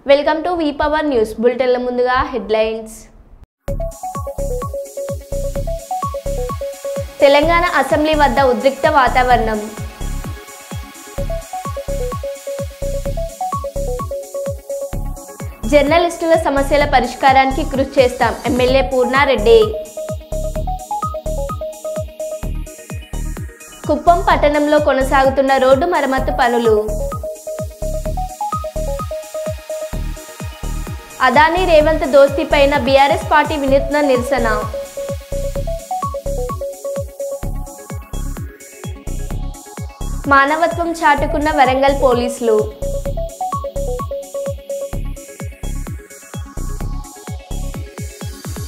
Welcome to V power news బులెటిన్ల ముందుగా headlines. Telangana assembly వద్ద ఉద్రిక్త వాతావరణం. జర్నలిస్టుల సమస్యల పరిష్కారానికి కృషి చేస్తాం ఎమ్మెల్యే పూర్ణారెడ్డి. కుప్పం పట్టణంలో కొనసాగుతున్న రోడ్డు మరమ్మతు పనులు. అదానీ రేవంత్ దోస్తీపైన బీఆర్ఎస్ పార్టీ వినూత్న నిరసన. మానవత్వం చాటుకున్న వరంగల్ పోలీసులు.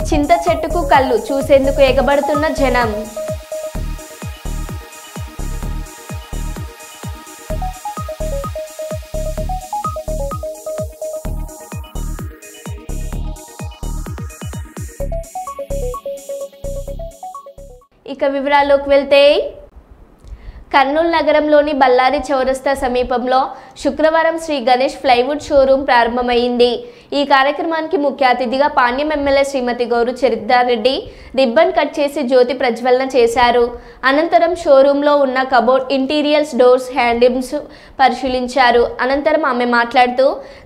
చింత చెట్టుకు కళ్ళు చూసేందుకు ఎగబడుతున్న జనం. ఇక వివరాల్లోకి వెళ్తే, కర్నూలు నగరంలోని బళ్ళారి చౌరస్తా సమీపంలో శుక్రవారం శ్రీ గణేష్ ప్లైవుడ్ షోరూం ప్రారంభమైంది. ఈ కార్యక్రమానికి ముఖ్య అతిథిగా పాణ్యం ఎమ్మెల్యే శ్రీమతి గౌరు చరితారెడ్డి రిబ్బన్ కట్ చేసి జ్యోతి ప్రజ్వలన చేశారు. అనంతరం షోరూంలో ఉన్న కబోర్డ్ ఇంటీరియర్స్, డోర్స్, హ్యాండిల్స్ పరిశీలించారు. అనంతరం ఆమె మాట్లాడుతూ,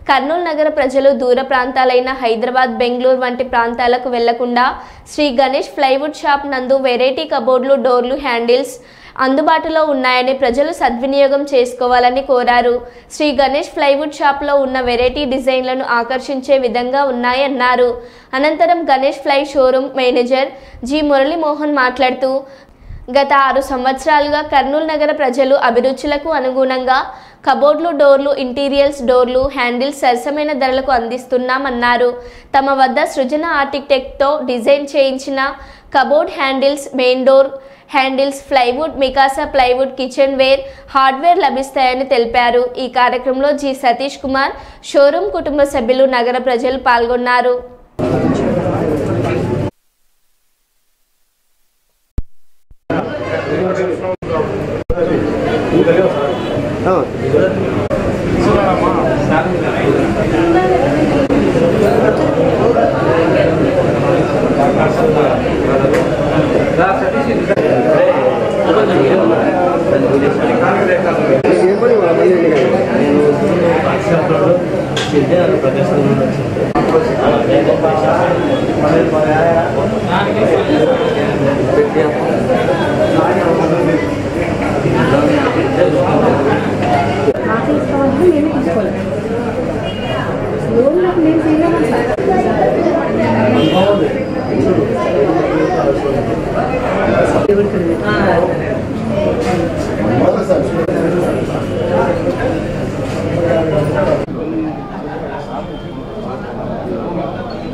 కర్నూలు నగర ప్రజలు దూర ప్రాంతాలైన హైదరాబాద్, బెంగళూరు వంటి ప్రాంతాలకు వెళ్లకుండా శ్రీ గణేష్ ప్లైవుడ్ షాప్ నందు వెరైటీ కబోర్డులు, డోర్లు, హ్యాండిల్స్ అందుబాటులో ఉన్నాయని ప్రజలు సద్వినియోగం చేసుకోవాలని కోరారు. శ్రీ గణేష్ ప్లైవుడ్ షాప్లో ఉన్న వెరైటీ డిజైన్లను ఆకర్షించే విధంగా ఉన్నాయన్నారు. అనంతరం Ganesh ply showroom manager G Muralimohan మాట్లాడుతూ, గత 6 సంవత్సరాలుగా కర్నూలు నగర ప్రజలు అభిరుచులకు అనుగుణంగా కబోర్డులు, డోర్లు, ఇంటీరియర్స్, డోర్లు, హ్యాండిల్స్ సరసమైన ధరలకు అందిస్తున్నామన్నారు. తమ వద్ద సృజన ఆర్కిటెక్ట్తో డిజైన్ చేయించిన cupboard handles, main door handles, plywood, Mikasa plywood, kitchenware, hardware లభిస్తాయని తెలిపారు. ఈ కార్యక్రమంలో జి సతీష్ కుమార్, షోరూం కుటుంబ సభ్యులు, నగర ప్రజలు పాల్గొన్నారు.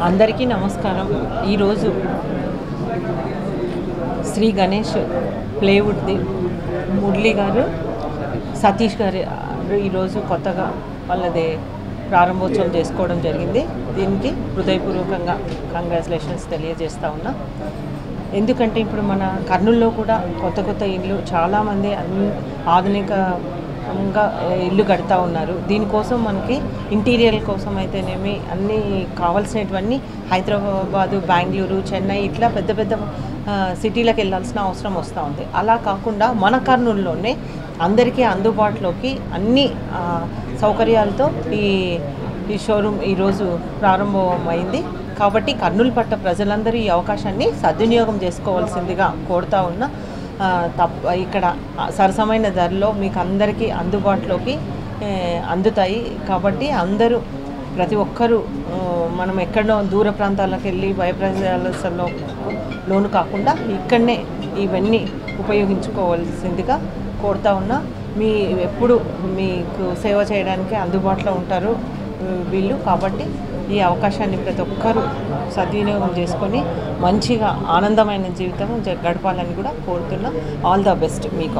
అందరికీ నమస్కారం. ఈరోజు శ్రీ గణేష్ ప్లేవుడ్ది మురళి గారు, సతీష్ గారు ఈరోజు కొత్తగా వాళ్ళది ప్రారంభోత్సవం చేసుకోవడం జరిగింది. దీనికి హృదయపూర్వకంగా కంగ్రాచులేషన్స్ తెలియజేస్తూ ఉన్నా. ఎందుకంటే ఇప్పుడు మన కర్నూలులో కూడా కొత్త కొత్త ఇళ్ళు చాలామంది ఆధునికంగా ఇల్లు కడతా ఉన్నారు. దీనికోసం మనకి ఇంటీరియర్ కోసం అయితేనేమి అన్నీ కావాల్సినటువన్నీ హైదరాబాదు, బెంగళూరు, చెన్నై ఇట్లా పెద్ద పెద్ద సిటీలకు వెళ్ళాల్సిన అవసరం వస్తూ ఉంది. అలా కాకుండా మన కర్నూలులోనే అందరికీ అందుబాటులోకి అన్ని సౌకర్యాలతో ఈ షోరూమ్ ఈరోజు ప్రారంభమైంది. కాబట్టి కర్నూలు పట్ట ప్రజలందరూ ఈ అవకాశాన్ని సద్వినియోగం చేసుకోవాల్సిందిగా కోరుతా ఉన్నా. ఇక్కడ సరసమైన ధరలో మీకు అందరికీ అందుబాటులోకి అందుతాయి. కాబట్టి అందరూ ప్రతి ఒక్కరూ మనం ఎక్కడో దూర ప్రాంతాలకు వెళ్ళి భయప్రదేశాలలోను కాకుండా ఇక్కడనే ఇవన్నీ ఉపయోగించుకోవాల్సిందిగా కోరుతా ఉన్నా. ఎప్పుడు మీకు సేవ చేయడానికి అందుబాటులో ఉంటారు వీళ్ళు. కాబట్టి ఈ అవకాశాన్ని ప్రతి ఒక్కరూ సద్వినియోగం చేసుకొని మంచిగా ఆనందమైన జీవితం గడపాలని కూడా కోరుతున్నా. ఆల్ ద బెస్ట్ మీకు.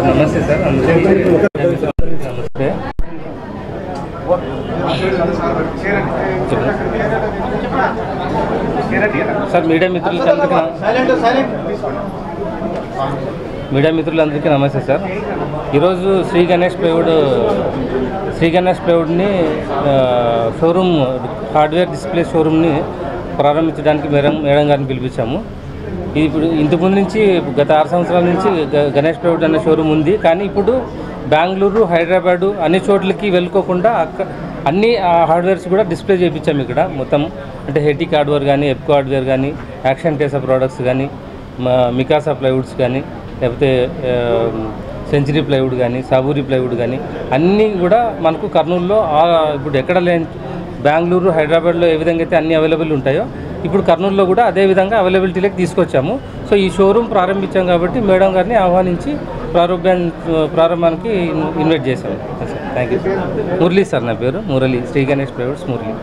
నమస్తే సార్. సార్ మీడియా మిత్రులందరికీ నమస్తే సార్. ఈరోజు శ్రీ గణేష్ ప్లైవుడ్ని షోరూమ్ హార్డ్వేర్ డిస్ప్లే షోరూమ్ని ప్రారంభించడానికి మేడం గారిని పిలిపించాము. ఇప్పుడు ఇంతకుముందు నుంచి గత 6 సంవత్సరాల నుంచి గణేష్ ప్లైవుడ్ అనే షోరూమ్ ఉంది. కానీ ఇప్పుడు బెంగళూరు, హైదరాబాదు అన్ని చోట్లకి వెళ్ళుకోకుండా అన్ని హార్డ్వేర్స్ కూడా డిస్ప్లే చేయించాము ఇక్కడ మొత్తం. అంటే హెటిక్ హార్డ్వేర్ కానీ, ఎప్కో హార్డ్వేర్ కానీ, యాక్షన్ టేసా ప్రోడక్ట్స్ కానీ, మికాసా ప్లైవుడ్స్ కానీ, లేకపోతే సెంచరీ ప్లైవుడ్ కానీ, సాబూరి ప్లైవుడ్ కానీ అన్నీ కూడా మనకు కర్నూలులో ఇప్పుడు ఎక్కడ లేని బెంగళూరు, హైదరాబాద్లో ఏ విధంగా అయితే అన్ని అవైలబుల్ ఉంటాయో ఇప్పుడు కర్నూలులో కూడా అదే విధంగా అవైలబిలిటీలోకి తీసుకొచ్చాము. సో ఈ షోరూమ్ ప్రారంభించాం కాబట్టి మేడం గారిని ఆహ్వానించి ప్రారంభానికి ఇన్వైట్ చేశాము. Thank you. మురళీ సార్, నా పేరు మురళీ, శ్రీ గణేష్ ప్లైవుడ్స్ మురళీ.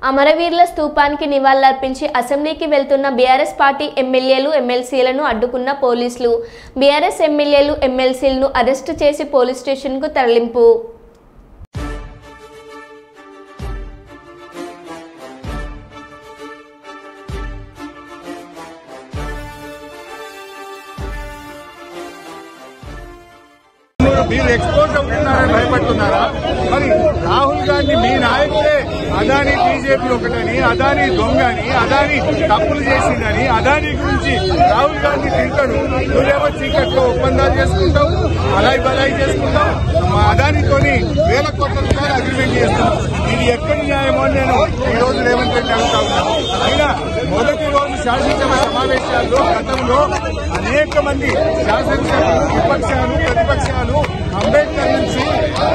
అమరవీరుల స్తూపానికి నివాళులర్పించి అసెంబ్లీకి వెళ్తున్న బీఆర్ఎస్ పార్టీ ఎమ్మెల్యేలు, ఎమ్మెల్సీలను అడ్డుకున్న పోలీసులు. బీఆర్ఎస్ ఎమ్మెల్యేలు, ఎమ్మెల్సీలను అరెస్టు చేసి పోలీస్ స్టేషన్కు తరలింపు. మీరు ఎక్స్పోజ్ అవుతున్నారని భయపడుతున్నారా? మరి రాహుల్ గాంధీ మీ నాయకులే అదానీ బీజేపీ ఒకటని, అదానీ దొంగని, అదానీ తప్పులు చేసిందని, అదానీ గురించి రాహుల్ గాంధీ తింటాడు. నువ్వేమో చీకట్లో ఒప్పందాలు చేసుకుంటావు, అలాయి బలాయి చేసుకుంటావు, మా అదానీతోని వేల కోట్ల రూపాయలు అగ్రిమెంట్ చేస్తావు. ఇది ఎక్కడి న్యాయమో నేను ఈ రోజు రేవంత్ రెడ్డి అడుగుతా ఉన్నాను. అయినా మొదటి రోజు శాసనసభ సమావేశాల్లో గతంలో అనేక మంది శాసనసభ్యులు, విపక్షాలు, ప్రతిపక్షాలు అంబేద్కర్ నుంచి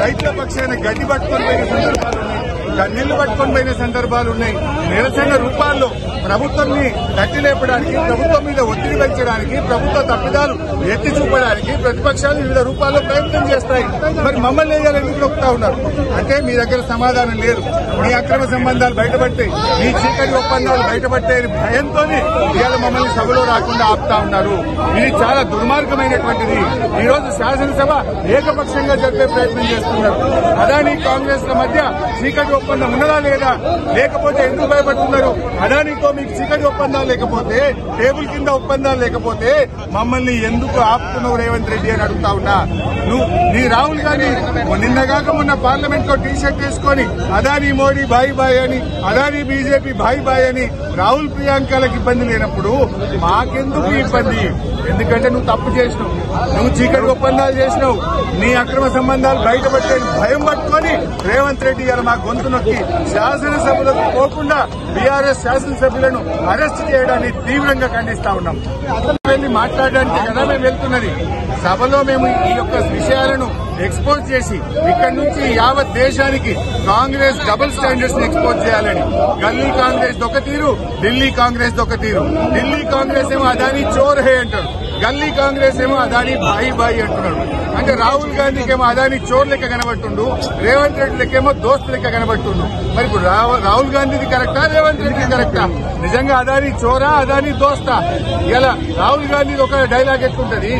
రైతుల పక్షాన గడ్డి పట్టుకొని పోయిన సందర్భాలు ఉన్నాయి, కన్నీళ్లు పట్టుకొని పోయిన సందర్భాలు ఉన్నాయి. నిరసన రూపాల్లో ప్రభుత్వాన్ని తట్టి లేపడానికి, ప్రభుత్వం మీద ఒత్తిడి పెంచడానికి, ప్రభుత్వ తప్పిదాలు ఎత్తి చూపడానికి ప్రతిపక్షాలు వివిధ రూపాల్లో ప్రయత్నం చేస్తాయి. మరి మమ్మల్ని ఎందుకు నొక్కుతా ఉన్నారు అంటే మీ దగ్గర సమాధానం లేదు. మీ అక్రమ సంబంధాలు బయటపట్టాయి, మీ చీకటి ఒప్పందాలు బయటపట్టే భయంతో ఇవాళ మమ్మల్ని సభలో రాకుండా ఆపుతా ఉన్నారు. ఇది చాలా దుర్మార్గమైనటువంటిది. ఈ రోజు శాసనసభ ఏకపక్షంగా జరిపే ప్రయత్నం చేస్తున్నారు. అదానీ కాంగ్రెస్ ల మధ్య చీకటి ఒప్పందం ఉన్నదా లేదా? లేకపోతే ఎందుకు భయపడుతున్నారు? అదానీతో మీకు చీకటి ఒప్పందాలు లేకపోతే, టేబుల్ కింద ఒప్పందాలు లేకపోతే మమ్మల్ని ఎందుకు ఆపుతున్నావు రేవంత్ రెడ్డి అని అడుగుతా ఉన్నా. నీ రాహుల్ గాంధీ నిన్నగాక మొన్న పార్లమెంట్ లో టీషర్ట్ వేసుకొని అదానీ మోడీ బాయ్ బాయ్ అని, అదానీ బీజేపీ బాయ్ బాయ్ అని రాహుల్ ప్రియాంకలకు ఇబ్బంది లేనప్పుడు మాకెందుకు ఇబ్బంది? ఎందుకంటే నువ్వు తప్పు చేసినావు, నువ్వు చీకటి ఒప్పందాలు చేసినావు, నీ అక్రమ సంబంధాలు బయటపట్టే భయం పట్టుకొని రేవంత్ రెడ్డి గారు మా గొంతు నొక్కి శాసనసభలకు పోకుండా బీఆర్ఎస్ శాసనసభ్యులను అరెస్ట్ చేయడాన్ని తీవ్రంగా ఖండిస్తా ఉన్నాం. వెళ్లి మాట్లాడడానికి కదా మేము వెళ్తున్నది. సభలో మేము ఈ యొక్క విషయాలను ఎక్స్పోజ్ చేసి ఇక్కడి నుంచి యావత్ దేశానికి కాంగ్రెస్ డబుల్ స్టాండర్డ్స్ ని ఎక్స్పోజ్ చేయాలని. గల్లీ కాంగ్రెస్ ఒక తీరు, ఢిల్లీ కాంగ్రెస్ ఒక తీరు. ఢిల్లీ కాంగ్రెస్ ఏమో అదానీ చోర్ హే అంటాడు, గల్లీ కాంగ్రెస్ ఏమో అదానీ బాయి బాయి అంటున్నాడు. అంటే రాహుల్ గాంధీకి ఏమో అదానీ చోర్ లెక్క కనబట్టుండు, రేవంత్ రెడ్డి లెక్కేమో దోస్తు లెక్క కనబట్టుండు. మరి ఇప్పుడు రాహుల్ గాంధీది కరెక్టా, రేవంత్ రెడ్డి కరెక్టా? నిజంగా అదానీ చోరా, అదానీ దోస్తా? ఇలా రాహుల్ గాంధీది ఒక డైలాగ్ ఎట్లుంటది,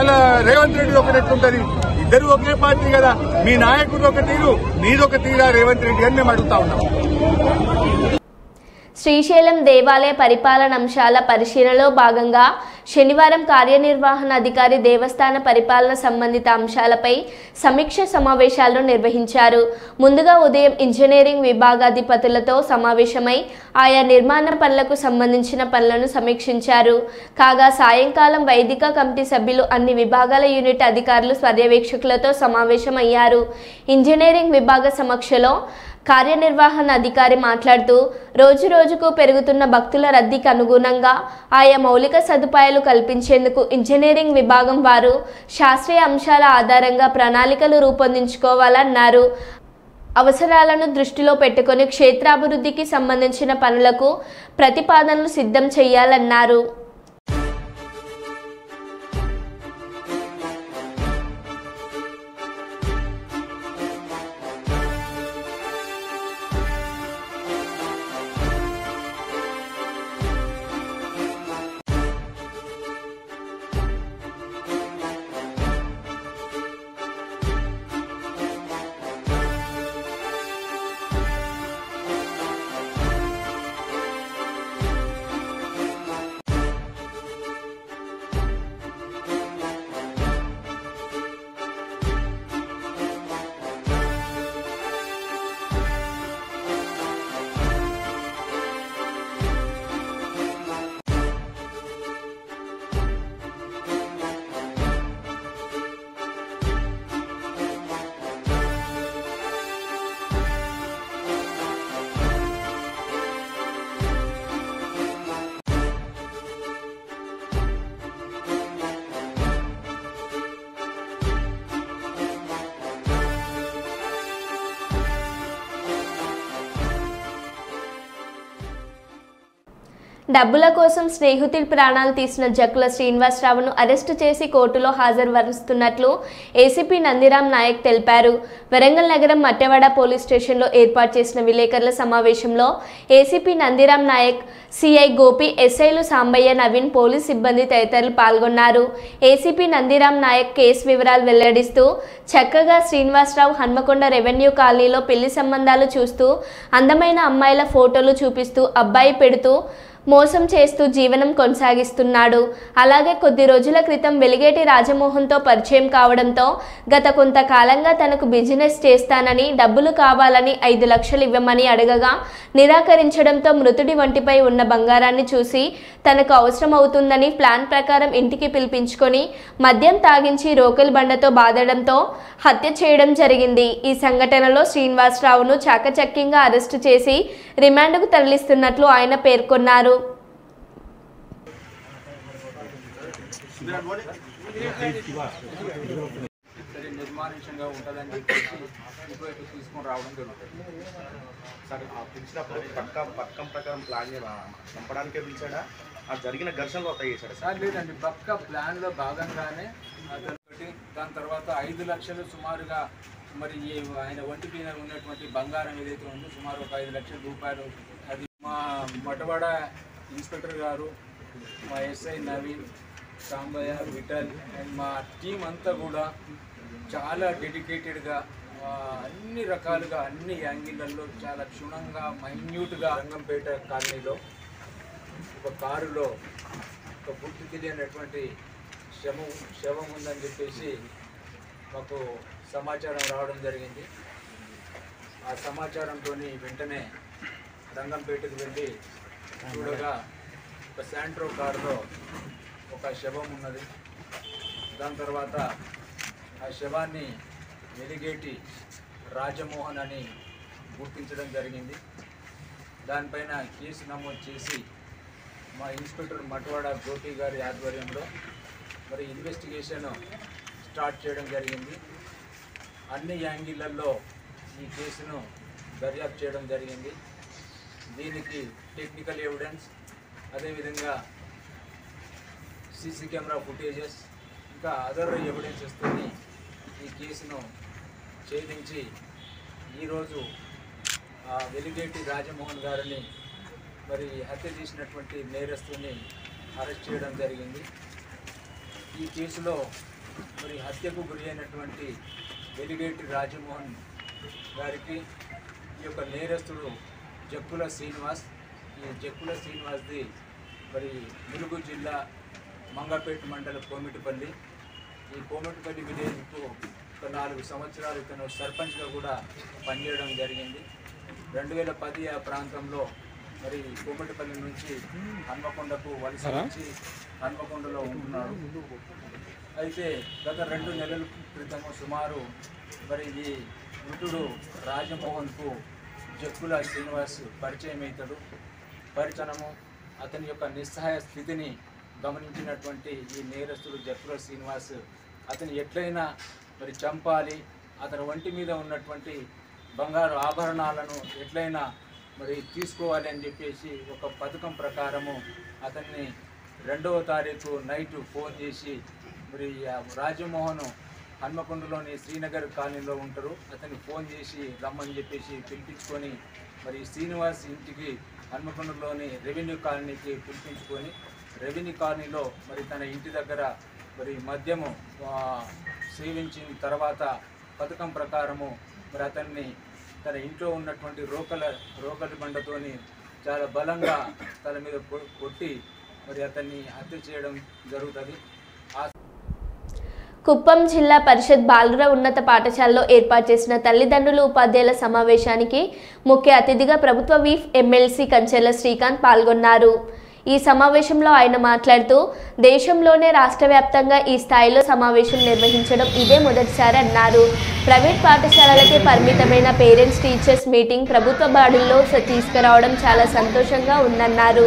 ఇలా రేవంత్ రెడ్డి ఒకటి ఎట్లుంటది? ఇద్దరు ఒకే పార్టీ కదా. మీ నాయకుడు ఒక తీరు, నీదొక తీరా రేవంత్ రెడ్డి అని మేము అడుగుతా ఉన్నాం. శ్రీశైలం దేవాలయ పరిపాలన అంశాల పరిశీలనలో భాగంగా శనివారం కార్యనిర్వహణాధికారి దేవస్థాన పరిపాలన సంబంధిత అంశాలపై సమీక్ష సమావేశాలను నిర్వహించారు. ముందుగా ఉదయం ఇంజనీరింగ్ విభాగాధిపతులతో సమావేశమై ఆయా నిర్మాణ పనులకు సంబంధించిన పనులను సమీక్షించారు. కాగా సాయంకాలం వైదిక కమిటీ సభ్యులు అన్ని విభాగాల యూనిట్ అధికారులు పర్యవేక్షకులతో సమావేశమయ్యారు. ఇంజనీరింగ్ విభాగ సమీక్షలో కార్యనిర్వహణ అధికారి మాట్లాడుతూ రోజు రోజుకు పెరుగుతున్న భక్తుల రద్దీకి అనుగుణంగా ఆయా మౌలిక సదుపాయాలు కల్పించేందుకు ఇంజనీరింగ్ విభాగం వారు శాస్త్రీయ అంశాల ఆధారంగా ప్రణాళికలు రూపొందించుకోవాలన్నారు. అవసరాలను దృష్టిలో పెట్టుకొని క్షేత్రాభివృద్ధికి సంబంధించిన పనులకు ప్రతిపాదనలు సిద్ధం చేయాలన్నారు. డబ్బుల కోసం స్నేహితుడి ప్రాణాలు తీసిన జక్కుల శ్రీనివాసరావును అరెస్టు చేసి కోర్టులో హాజరుపరుస్తున్నట్లు ఏసీపీ నందిరామ్ నాయక్ తెలిపారు. వరంగల్ నగరం మట్టెవాడ పోలీస్ స్టేషన్లో ఏర్పాటు చేసిన విలేకరుల సమావేశంలో ఏసీపీ నందిరామ్ నాయక్, సిఐ గోపి, ఎస్ఐలు సాంబయ్య, నవీన్, పోలీస్ సిబ్బంది తదితరులు పాల్గొన్నారు. ఏసీపీ నందిరామ్ నాయక్ కేసు వివరాలు వెల్లడిస్తూ చక్కగా శ్రీనివాసరావు హన్మకొండ రెవెన్యూ కాలనీలో పెళ్లి సంబంధాలు చూస్తూ అందమైన అమ్మాయిల ఫోటోలు చూపిస్తూ అబ్బాయి పెడుతూ మోసం చేస్తూ జీవనం కొనసాగిస్తున్నాడు. అలాగే కొద్ది రోజుల క్రితం వెలిగేటి రాజమోహన్తో పరిచయం కావడంతో గత కొంతకాలంగా తనకు బిజినెస్ చేస్తానని, డబ్బులు కావాలని 5 లక్షలు ఇవ్వమని అడగగా నిరాకరించడంతో మృతుడి వంటిపై ఉన్న బంగారాన్ని చూసి తనకు అవసరం అవుతుందని ప్లాన్ ప్రకారం ఇంటికి పిలిపించుకొని మద్యం తాగించి రోకలి బండతో బాధడంతో హత్య చేయడం జరిగింది. ఈ సంఘటనలో శ్రీనివాసరావును చాకచక్యంగా అరెస్టు చేసి రిమాండ్కు తరలిస్తున్నట్లు ఆయన పేర్కొన్నారు. నిర్మానుష్యంగా ఉంటుందని చెప్పేసి ఇటువైపు తీసుకొని రావడం జరుగుతుంది. సార్ పిలిచినప్పుడు పథకం ప్రకారం ప్లాన్ చంపడానికే పిలిచాడా? ఆ జరిగిన ఘర్షణలో అట్లా చేశాడు సార్? లేదండి, పక్క ప్లాన్లో భాగంగానే దాని తర్వాత 5 లక్షలు సుమారుగా మరి ఆయన ఒంటి మీద ఉన్నటువంటి బంగారం ఏదైతే ఉందో సుమారు ఒక 5 లక్షల రూపాయలు, అది మా మటవాడ ఇన్స్పెక్టర్ గారు, మా ఎస్ఐ నవీన్, సాంబయ్య, విఠల్ అండ్ మా టీం అంతా కూడా చాలా డెడికేటెడ్గా అన్ని రకాలుగా అన్ని యాంగిళ్లలో చాలా క్షుణ్ణంగా మైన్యూట్గా రంగంపేట కాలనీలో ఒక కారులో ఒక గుర్తు తెలియనటువంటి శవం ఉందని చెప్పేసి మాకు సమాచారం రావడం జరిగింది. ఆ సమాచారంతో వెంటనే రంగంపేటకు వెళ్ళి చూడగా ఒక శాంట్రో కారులో ఒక శవం ఉన్నది. దాని తర్వాత ఆ శవాన్ని వెలిగేటి రాజమోహన్ అని గుర్తించడం జరిగింది. దానిపైన కేసు నమోదు చేసి మా ఇన్స్పెక్టర్ మటవాడ గోపి గారి ఆధ్వర్యంలో మరి ఇన్వెస్టిగేషన్ స్టార్ట్ చేయడం జరిగింది. అన్ని యాంగిళ్లలో ఈ కేసును దర్యాప్తు చేయడం జరిగింది. దీనికి టెక్నికల్ ఎవిడెన్స్, అదేవిధంగా సీసీ కెమెరా ఫుటేజెస్, ఇంకా అదర్ ఎవిడెన్సెస్తో ఈ కేసును ఛేదించి ఈరోజు వెలిగేటి రాజమోహన్ గారిని మరి హత్య చేసినటువంటి నేరస్తుని అరెస్ట్ చేయడం జరిగింది. ఈ కేసులో మరి హత్యకు గురి అయినటువంటి వెలిగేటి రాజమోహన్ గారికి ఈ యొక్క నేరస్తుడు జక్కుల శ్రీనివాస్. ఈ జక్కుల శ్రీనివాస్ది మరి ములుగు జిల్లా మంగపేట మండల కోమిటిపల్లి. ఈ కోమిటిపల్లి విలేజ్కు ఒక 4 సంవత్సరాలు ఇతను సర్పంచ్గా కూడా పనిచేయడం జరిగింది. 2010 ఆ ప్రాంతంలో మరి కోమిటిపల్లి నుంచి హన్మకొండకు వలస వచ్చి హన్మకొండలో ఉంటున్నాడు. అయితే గత 2 నెలల క్రితము సుమారు మరి ఈ మృతుడు రాజమోహన్కు జక్కుల శ్రీనివాస్ పరిచయం అవుతాడు. పరిచయము అతని యొక్క నిస్సహాయ స్థితిని గమనించినటువంటి ఈ నేరస్తుడు జక్కుల శ్రీనివాస్ అతని ఎట్లయినా మరి చంపాలి, అతని ఒంటి మీద ఉన్నటువంటి బంగారు ఆభరణాలను ఎట్లయినా మరి తీసుకోవాలి అని చెప్పేసి ఒక పథకం ప్రకారము అతన్ని 2వ తారీఖు నైట్ ఫోన్ చేసి మరి రాజమోహన్ హన్మకొండలోని శ్రీనగర్ కాలనీలో ఉంటారు, అతన్ని ఫోన్ చేసి రమ్మని చెప్పేసి పిలిపించుకొని మరి శ్రీనివాస్ ఇంటికి హన్మకొండలోని రెవెన్యూ కాలనీకి పిలిపించుకొని రెవెన్యూ కాలనీలో మరి తన ఇంటి దగ్గర మరి మద్యము సేవించిన తర్వాత పథకం ప్రకారము మరి అతన్ని తన ఇంట్లో ఉన్నటువంటి రోకలి బండతోని చాలా బలంగా తల మీద కొట్టి మరి అతన్ని హత్య చేయడం జరుగుతుంది. కుప్పం జిల్లా పరిషత్ బాలుర ఉన్నత పాఠశాలలో ఏర్పాటు చేసిన తల్లిదండ్రులు ఉపాధ్యాయుల సమావేశానికి ముఖ్య అతిథిగా ప్రభుత్వ వీఫ్ ఎమ్మెల్సీ కంచెల శ్రీకాంత్ పాల్గొన్నారు. ఈ సమావేశంలో ఆయన మాట్లాడుతూ దేశంలోనే రాష్ట్ర వ్యాప్తంగా ఈ స్థాయిలో సమావేశం నిర్వహించడం ఇదే మొదటిసారి అన్నారు. ప్రైవేట్ పాఠశాలలకే పరిమితమైన పేరెంట్స్ టీచర్స్ మీటింగ్ ప్రభుత్వ బడుల్లో తీసుకురావడం చాలా సంతోషంగా ఉందన్నారు.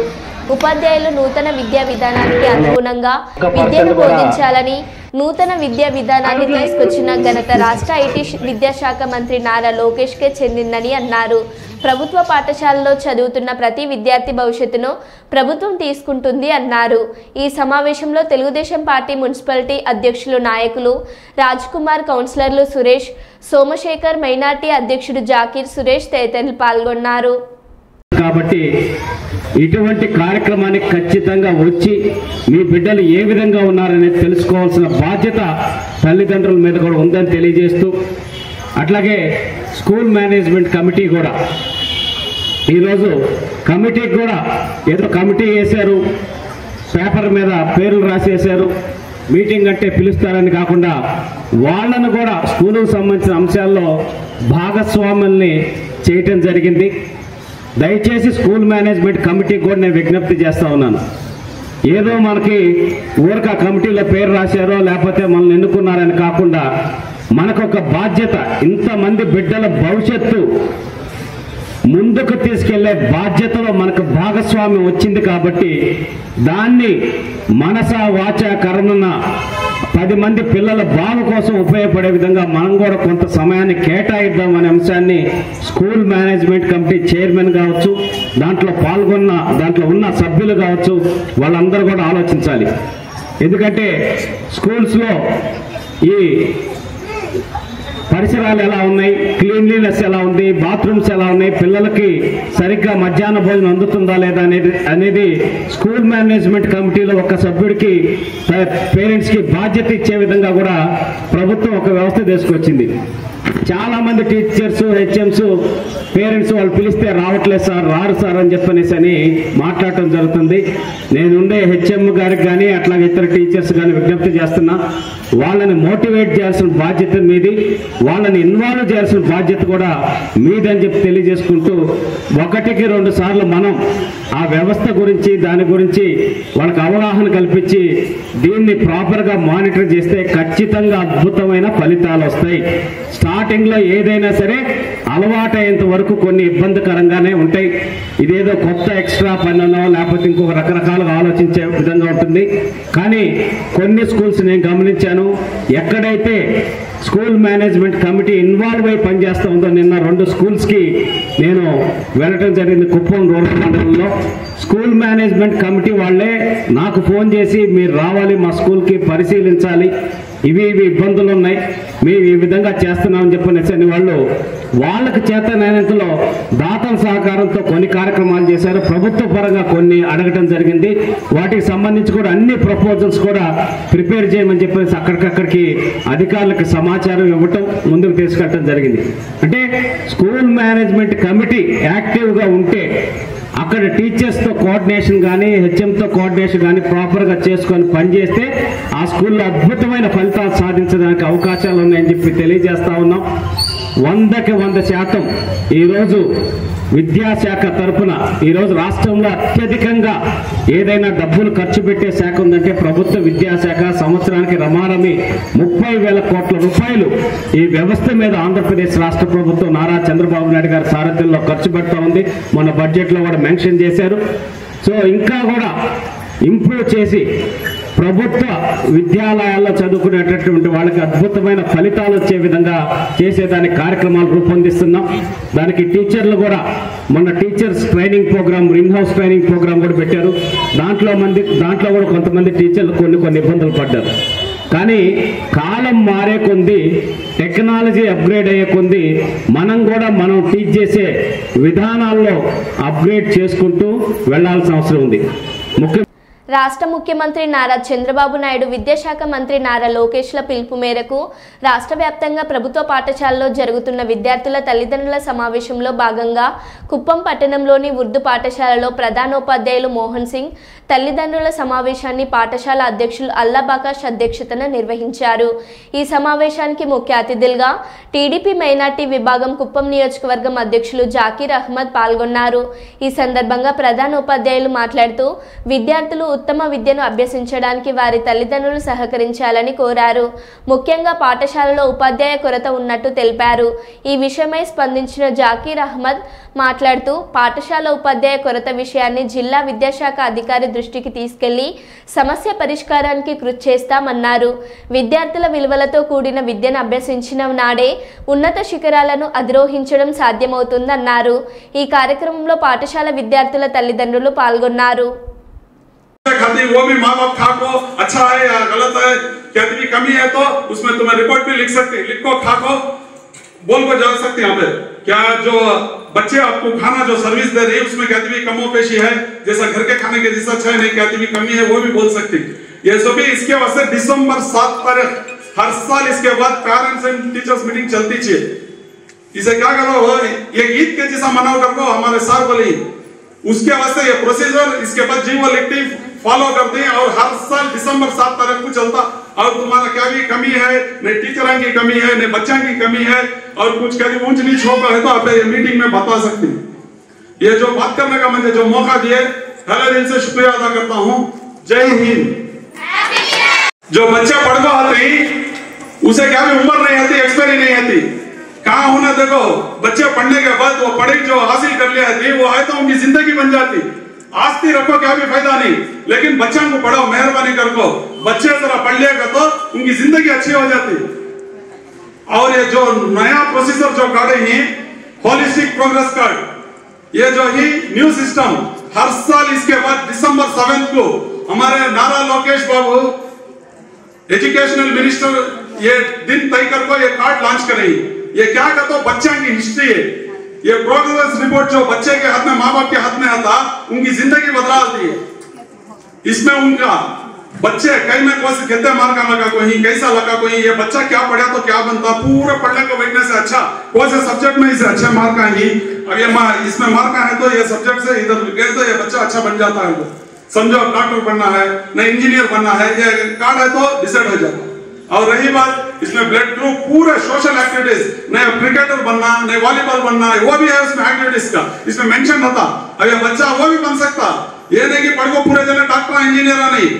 ఉపాధ్యాయులు నూతన విద్యా విధానానికి అనుగుణంగా విద్యను బోధించాలని నూతన విద్యా విధానాన్ని తీసుకొచ్చిన ఘనత రాష్ట్ర ఐటీ విద్యాశాఖ మంత్రి నారా లోకేష్కే చెందిందని అన్నారు. ప్రభుత్వ పాఠశాలలో చదువుతున్న ప్రతి విద్యార్థి భవిష్యత్తును ప్రభుత్వం తీసుకుంటుంది అన్నారు. ఈ సమావేశంలో తెలుగుదేశం పార్టీ మున్సిపాలిటీ అధ్యక్షులు నాయకులు రాజ్ కుమార్, కౌన్సిలర్లు సురేష్, సోమశేఖర్, మైనార్టీ అధ్యక్షుడు జాకీర్, సురేష్ తదితరులు పాల్గొన్నారు. కాబట్టి ఇటువంటి కార్యక్రమానికి ఖచ్చితంగా వచ్చి మీ బిడ్డలు ఏ విధంగా ఉన్నారనేది తెలుసుకోవాల్సిన బాధ్యత తల్లిదండ్రుల మీద కూడా ఉందని తెలియజేస్తూ, అట్లాగే స్కూల్ మేనేజ్మెంట్ కమిటీ కూడా ఈరోజు కమిటీకి కూడా ఏదో కమిటీ వేశారు, పేపర్ మీద పేర్లు రాసేశారు, మీటింగ్ అంటే పిలుస్తారని కాకుండా వాళ్ళను కూడా స్కూలుకు సంబంధించిన అంశాల్లో భాగస్వాముల్ని చేయటం జరిగింది. దయచేసి స్కూల్ మేనేజ్మెంట్ కమిటీకి కూడా నేను విజ్ఞప్తి చేస్తా ఉన్నాను. ఏదో మనకి ఊరిక కమిటీలో పేరు రాశారో లేకపోతే మనల్ని ఎన్నుకున్నారని కాకుండా మనకు ఒక బాధ్యత, ఇంతమంది బిడ్డల భవిష్యత్తు ముందుకు తీసుకెళ్లే బాధ్యతలో మనకు భాగస్వామ్యం వచ్చింది కాబట్టి దాన్ని మనస వాచ కర్మన 10 మంది పిల్లల బాగు కోసం ఉపయోగపడే విధంగా మనం కూడా కొంత సమయాన్ని కేటాయిద్దాం అనే అంశాన్ని స్కూల్ మేనేజ్మెంట్ కమిటీ చైర్మన్ కావచ్చు, దాంట్లో ఉన్న సభ్యులు కావచ్చు, వాళ్ళందరూ కూడా ఆలోచించాలి. ఎందుకంటే స్కూల్స్లో ఈ పరిసరాలు ఎలా ఉన్నాయి, క్లీన్లీనెస్ ఎలా ఉంది, బాత్రూమ్స్ ఎలా ఉన్నాయి, పిల్లలకి సరిగ్గా మధ్యాహ్న భోజనం అందుతుందా లేదా అనేది స్కూల్ మేనేజ్మెంట్ కమిటీలో ఒక సభ్యుడికి పేరెంట్స్కి బాధ్యత ఇచ్చే విధంగా కూడా ప్రభుత్వం ఒక వ్యవస్థ తీసుకొచ్చింది. చాలా మంది టీచర్స్, హెచ్ఎంస్, పేరెంట్స్ వాళ్ళు పిలిస్తే రావట్లేదు సార్, రారు సార్ అని చెప్పనేసి మాట్లాడటం జరుగుతుంది. నేను ఉండే హెచ్ఎం గారికి కానీ అట్లాగే ఇతర టీచర్స్ కానీ విజ్ఞప్తి చేస్తున్నా, వాళ్ళని మోటివేట్ చేయాల్సిన బాధ్యత మీది, వాళ్ళని ఇన్వాల్వ్ చేయాల్సిన బాధ్యత కూడా మీదని చెప్పి తెలియజేసుకుంటూ 1-2 సార్లు మనం ఆ వ్యవస్థ గురించి దాని గురించి వాళ్ళకి అవగాహన కల్పించి దీన్ని ప్రాపర్గా మానిటర్ చేస్తే ఖచ్చితంగా అద్భుతమైన ఫలితాలు వస్తాయి. స్టార్టింగ్లో ఏదైనా సరే అలవాటయ్యేంత వరకు కొన్ని ఇబ్బందికరంగానే ఉంటాయి. ఇదేదో కొత్త ఎక్స్ట్రా పనునో లేకపోతే ఇంకొక రకరకాలుగా ఆలోచించే విధంగా ఉంటుంది. కానీ కొన్ని స్కూల్స్ నేను గమనించాను, ఎక్కడైతే స్కూల్ మేనేజ్మెంట్ కమిటీ ఇన్వాల్వ్ అయి పనిచేస్తూ ఉందో, నిన్న 2 స్కూల్స్కి నేను వెళ్ళటం జరిగింది. కుప్పం రూరల్ మండలంలో స్కూల్ మేనేజ్మెంట్ కమిటీ వాళ్ళే నాకు ఫోన్ చేసి మీరు రావాలి మా స్కూల్కి, పరిశీలించాలి, ఇవి ఇబ్బందులు ఉన్నాయి, మేము ఈ విధంగా చేస్తున్నామని చెప్పనేసి వాళ్ళకి చేతనైనంతలో దాతల సహకారంతో కొన్ని కార్యక్రమాలు చేశారు. ప్రభుత్వ పరంగా కొన్ని అడగటం జరిగింది. వాటికి సంబంధించి కూడా అన్ని ప్రపోజల్స్ కూడా ప్రిపేర్ చేయమని చెప్పేసి అక్కడికక్కడికి అధికారులకు సమాచారం ఇవ్వటం, ముందుకు తీసుకెళ్ళటం జరిగింది. అంటే స్కూల్ మేనేజ్మెంట్ కమిటీ యాక్టివ్గా ఉంటే అక్కడ టీచర్స్తో కోఆర్డినేషన్ కానీ హెచ్ఎంతో కోఆర్డినేషన్ కానీ ప్రాపర్గా చేసుకొని పనిచేస్తే ఆ స్కూల్లో అద్భుతమైన ఫలితాలు సాధించడానికి అవకాశాలు ఉన్నాయని చెప్పి తెలియజేస్తా ఉన్నాం. 100కి 100% ఈరోజు విద్యాశాఖ తరఫున ఈరోజు రాష్ట్రంలో అత్యధికంగా ఏదైనా డబ్బులు ఖర్చు పెట్టే శాఖ ఉందంటే ప్రభుత్వ విద్యాశాఖ. సంవత్సరానికి రమారమి 30,000 కోట్ల రూపాయలు ఈ వ్యవస్థ మీద ఆంధ్రప్రదేశ్ రాష్ట్ర ప్రభుత్వం నారా చంద్రబాబు నాయుడు గారి సారథ్యంలో ఖర్చు పెడతా ఉంది. మొన్న బడ్జెట్లో కూడా మెన్షన్ చేశారు. సో ఇంకా కూడా ఇంప్రూవ్ చేసి ప్రభుత్వ విద్యాలయాల్లో చదువుకునేటటువంటి వాళ్ళకి అద్భుతమైన ఫలితాలు వచ్చే విధంగా చేసేదానికి కార్యక్రమాలు రూపొందిస్తున్నాం. దానికి టీచర్లు కూడా మొన్న teachers training program, in house training program కూడా పెట్టారు. దాంట్లో కూడా కొంతమంది టీచర్లు కొన్ని ఇబ్బందులు పడ్డారు. కానీ కాలం మారే కొంది, టెక్నాలజీ అప్గ్రేడ్ అయ్యే కొంది మనం టీచ్ చేసే విధానాల్లో అప్గ్రేడ్ చేసుకుంటూ వెళ్లాల్సిన అవసరం ఉంది. రాష్ట్ర ముఖ్యమంత్రి నారా చంద్రబాబు నాయుడు, విద్యాశాఖ మంత్రి నారా లోకేష్ల పిలుపు మేరకు రాష్ట్ర వ్యాప్తంగా ప్రభుత్వ పాఠశాలలో జరుగుతున్న విద్యార్థుల తల్లిదండ్రుల సమావేశంలో భాగంగా కుప్పం పట్టణంలోని ఉర్దూ పాఠశాలలో ప్రధానోపాధ్యాయులు మోహన్ సింగ్ తల్లిదండ్రుల సమావేశాన్ని పాఠశాల అధ్యక్షులు అల్లాబాకాష్ అధ్యక్షతన నిర్వహించారు. ఈ సమావేశానికి ముఖ్య అతిథులుగా టీడీపీ మైనార్టీ విభాగం కుప్పం నియోజకవర్గం అధ్యక్షులు జాకీర్ అహ్మద్ పాల్గొన్నారు. ఈ సందర్భంగా ప్రధానోపాధ్యాయులు మాట్లాడుతూ విద్యార్థులు ఉత్తమ విద్యను అభ్యసించడానికి వారి తల్లిదండ్రులు సహకరించాలని కోరారు. ముఖ్యంగా పాఠశాలలో ఉపాధ్యాయ కొరత ఉన్నట్టు తెలిపారు. ఈ విషయమై స్పందించిన జాకీర్ అహ్మద్ మాట్లాడుతూ పాఠశాల ఉపాధ్యాయ కొరత విషయాన్ని జిల్లా విద్యాశాఖ అధికారి దృష్టికి తీసుకెళ్లి సమస్య పరిష్కారానికి కృషి చేస్తామన్నారు. విద్యార్థుల విలువలతో కూడిన విద్యను అభ్యసించిన నాడే ఉన్నత శిఖరాలను అధిరోహించడం సాధ్యమవుతుందన్నారు. ఈ కార్యక్రమంలో పాఠశాల విద్యార్థుల తల్లిదండ్రులు పాల్గొన్నారు. वो भी माँ बाप खाको अच्छा है या गलत है, क्या भी कमी है तो उसमें तुम्हें रिपोर्ट भी लिख सकते, लिखो खाको बोल को जा सकते हैं। यहाँ पे क्या जो बच्चे आपको खाना जो सर्विस दे रही है उसमें क्या भी कमोपेशी है, जैसा घर के खाने के जैसा अच्छा नहीं, क्या भी कमी है वो भी बोल सकते। ये सभी इसके वास्ते दिसंबर 7 तारीख हर साल इसके बाद पेरेंट्स एंड टीचर्स मीटिंग चलती चाहिए। इसे क्या करो ये गीत के जैसा मनाओ करको हमारे सर बोले, उसके वास्ते ये प्रोसीजर इसके बाद जीवो लिखती फॉलो करते हैं और हर साल दिसंबर 7 तारीख को चलता। और तुम्हारा क्या भी कमी है, नहीं टीचरों की कमी है, नहीं बच्चों की कमी है और कुछ कभी ऊंच नीच होगा है तो आप ये मीटिंग में बता सकते हैं। ये जो बात करने का मुझे जो मौका दिए पहले दिन से शुक्रिया अदा करता हूँ। जय हिंद। जो बच्चे पढ़ने आते ही उसे क्या भी उम्र नहीं आती, एक्सपायरी नहीं आती, कहाँ होना देखो बच्चे पढ़ने के बाद वो पढ़े जो हासिल कर लिया थी वो है तो उनकी जिंदगी बन जाती। आस्ती रखो क्या भी फायदा नहीं, लेकिन बच्चों को पढ़ाओ, मेहरबानी करो, बच्चे जरा पढ़ लिया तो उनकी जिंदगी अच्छी हो जाती। और ये जो नया प्रोसीजर जो काढ़े हैं होलिस्टिक प्रोग्रेस कार्ड, ये जो ही न्यू सिस्टम हर साल इसके बाद दिसंबर 7 को हमारे नारा लोकेश बाबू एजुकेशनल मिनिस्टर ये दिन तय कर को ये कार्ड लॉन्च करेंगे। ये क्या कहते हो बच्चों की हिस्ट्री है, ये प्रोग्रेस रिपोर्ट जो बच्चे के हाथ में माँ बाप के हाथ में आता उनकी जिंदगी बदला दी है। इसमें उनका बच्चे कई में कौन से कहते मार का लगा कोई कैसा लगा कोई, ये बच्चा क्या पढ़ा तो क्या बनता, पूरे पढ़ने को बैठने से अच्छा कौन से सब्जेक्ट में इसे अच्छे मार्क आएंगी। अब ये इसमें मार्क है तो ये सब्जेक्ट से इधर गए तो ये बच्चा अच्छा बन जाता है। समझो डॉक्टर बनना है न इंजीनियर बनना है, ये कार्ड है तो डिसाइड हो जाता है। और रही बात इसमें ब्लड ग्रुप पूरे सोशल एक्टिविटीज, नए क्रिकेटर बनना, नए वॉलीबॉल बनना, वो भी है उसमें एक्टिविटीज का इसमें मेंशन होता। अब ये बच्चा वो भी बन सकता, ये नहीं कि पढ़ को पूरे जने डॉक्टर इंजीनियर नहीं,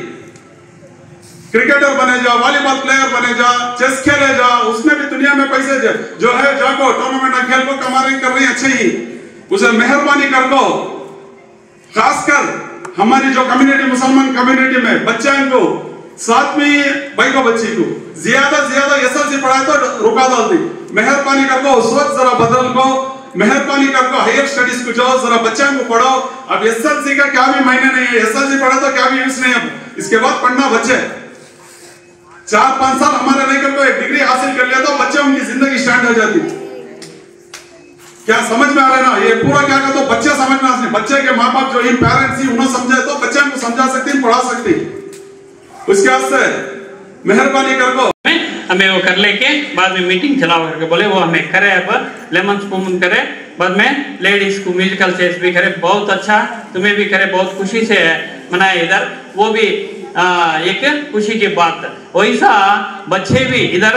क्रिकेटर बने जा, वॉलीबॉल प्लेयर बने जा, चेस खेले जा, उसमें भी दुनिया में पैसे जो है जाको टूर्नामेंट खेल को कमाने कर रही अच्छे ही, उसे मेहरबानी कर दो। खासकर हमारी जो कम्युनिटी मुसलमान कम्युनिटी में बच्चों को 7वीं भाई को बच्ची को ज्यादा एसएलसी पढ़ाए तो रुका डालती, मेहरबानी कर दो सोच जरा बदल को, मेहरबानी कर दो हायर स्टडीज को जाओ जरा बच्चों को पढ़ाओ। अब एसएलसी का क्या भी मायने नहीं है, एसएलसी पढ़ा तो क्या भी यूज नहीं है, इसके बाद पढ़ना बच्चे 4-5 साल हमारे नहीं कर एक डिग्री हासिल कर लिया तो बच्चे उनकी जिंदगी स्टार्ट हो जाती। क्या समझ में आ रहा है ना, ये पूरा क्या कहते हो बच्चे समझना, बच्चे के माँ बाप जो इन पेरेंट्स ही उन्हें समझे तो बच्चे को समझा सकते पढ़ा सकते, उसके वास्ते मेहरबानी कर दो। हमें वो कर लेके बाद में मीटिंग चलाओ करके बोले वो हमें करे, अब लेमन स्पून करे, बाद में लेडीज को म्यूजिकल चेस भी करे, बहुत अच्छा तुम्हें भी करे, बहुत खुशी से मनाए इधर, वो भी एक खुशी की बात। वैसा बच्चे भी इधर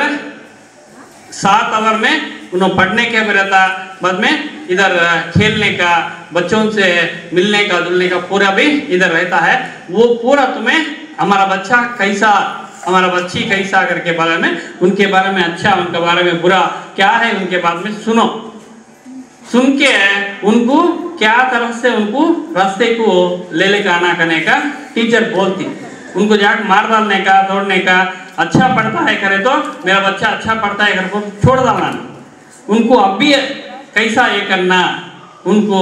7 आवर में उन्होंने पढ़ने के भी रहता, बाद में इधर खेलने का, बच्चों से मिलने का जुलने का पूरा भी इधर रहता है। वो पूरा तुम्हें हमारा बच्चा कैसा, हमारा बच्ची कैसा करके बारे में, उनके बारे में अच्छा, उनके बारे में बुरा क्या है उनके बारे में सुनो, सुन के उनको क्या तरह से उनको रास्ते को ले लेकर आना करने का टीचर बोलती, उनको जाकर मार डालने का, तोड़ने का, अच्छा पढ़ता है करे तो मेरा बच्चा अच्छा पढ़ता है करके छोड़ डालना, उनको अब भी कैसा ये करना, उनको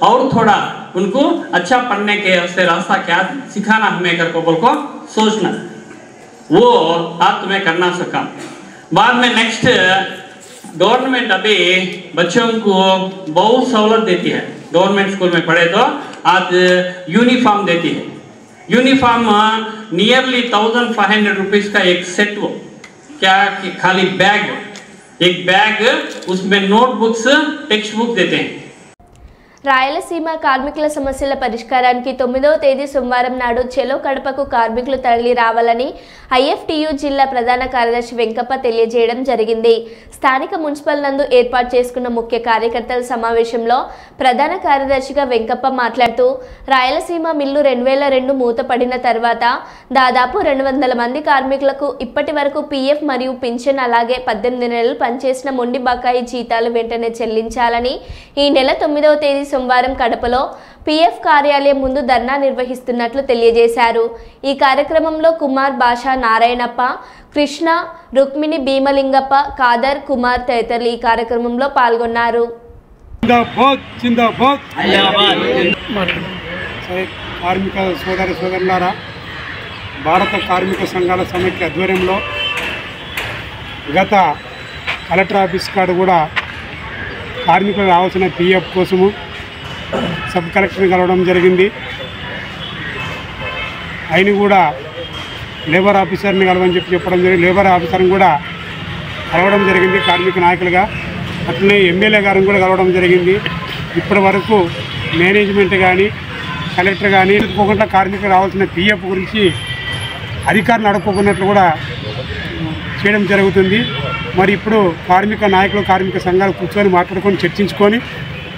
और थोड़ा उनको अच्छा पढ़ने के रास्ता क्या सिखाना हमें करके बोल को सोचना, वो आज तुम्हें करना सका। बाद में नेक्स्ट गवर्नमेंट अभी बच्चों को बहुत सहूलत देती है, गवर्नमेंट स्कूल में पढ़े तो आज यूनिफॉर्म देती है, यूनिफॉर्म नियरली 1500 रुपीज का एक सेट, वो क्या कि खाली बैग, एक बैग उसमें नोटबुक्स टेक्स्ट बुक देते हैं। రాయలసీమ కార్మికుల సమస్యల పరిష్కారానికి 9వ తేదీ సోమవారం నాడు చెలో కడపకు కార్మికులు తరలి రావాలని ఐఎఫ్టియు జిల్లా ప్రధాన కార్యదర్శి వెంకప్ప తెలియజేయడం జరిగింది. స్థానిక మున్సిపల్ నందు ఏర్పాటు చేసుకున్న ముఖ్య కార్యకర్తల సమావేశంలో ప్రధాన కార్యదర్శిగా వెంకప్ప మాట్లాడుతూ రాయలసీమ మిల్లు 2002 మూతపడిన తర్వాత దాదాపు 200 మంది కార్మికులకు ఇప్పటి వరకు పీఎఫ్ మరియు పింఛన్ అలాగే 18 నెలలు పనిచేసిన మొండి బకాయి జీతాలు వెంటనే చెల్లించాలని ఈ నెల 9వ తేదీ సోమవారం కడపలో పీఎఫ్ కార్యాలయం ముందు ధర్నా నిర్వహిస్తున్నట్లు తెలియజేశారు. ఈ కార్యక్రమంలో కుమార్ భాషా నారాయణప్ప, కృష్ణ, రుక్మిణి భీమలింగప్ప, కాదర్ కుమార్ తదితరులు ఈ కార్యక్రమంలో పాల్గొన్నారు. కార్మిక సోదరులారా, భారత కార్మిక సంఘాల సమైక్య ఆధ్వర్యంలో గత కలెక్టర్ ఆఫీస్ కాడ కూడా కార్మికులకు రావాల్సిన పీఎఫ్ కోసము సబ్ కలెక్టర్ని కలవడం జరిగింది. ఆయన కూడా లేబర్ ఆఫీసర్ని కలవని చెప్పడం జరిగింది. లేబర్ ఆఫీసర్ని కూడా కలవడం జరిగింది కార్మిక నాయకులుగా. అట్లనే ఎమ్మెల్యే గారిని కూడా కలవడం జరిగింది. ఇప్పటి వరకు మేనేజ్మెంట్ కానీ కలెక్టర్ కానీ అనుకోకుండా కార్మికులకు రావాల్సిన పీఎఫ్ గురించి అధికారులు అడుక్కోకున్నట్లు కూడా చేయడం జరుగుతుంది. మరి ఇప్పుడు కార్మిక నాయకులు కార్మిక సంఘాలు కూర్చొని మాట్లాడుకొని చర్చించుకొని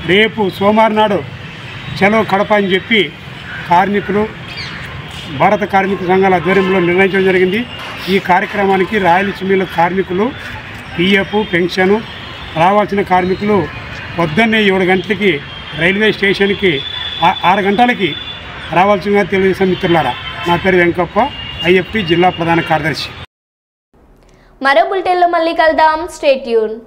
రేపు సోమవారం నాడు చలో కడప అని చెప్పి కార్మికులు భారత కార్మిక సంఘాల ఆధ్వర్యంలో నిర్ణయించడం జరిగింది. ఈ కార్యక్రమానికి రాయలసీమలో కార్మికులు పీఎఫ్ పెన్షను రావాల్సిన కార్మికులు పొద్దున్నే 7 గంటలకి రైల్వే స్టేషన్కి 6 గంటలకి రావాల్సిందిగా తెలుగుదేశం మిత్రులారా. నా పేరు వెంకప్ప, ఐఎఫ్టి జిల్లా ప్రధాన కార్యదర్శి. మరో బులెటిన్లో మళ్ళీ కలుద్దాం. Stay tune.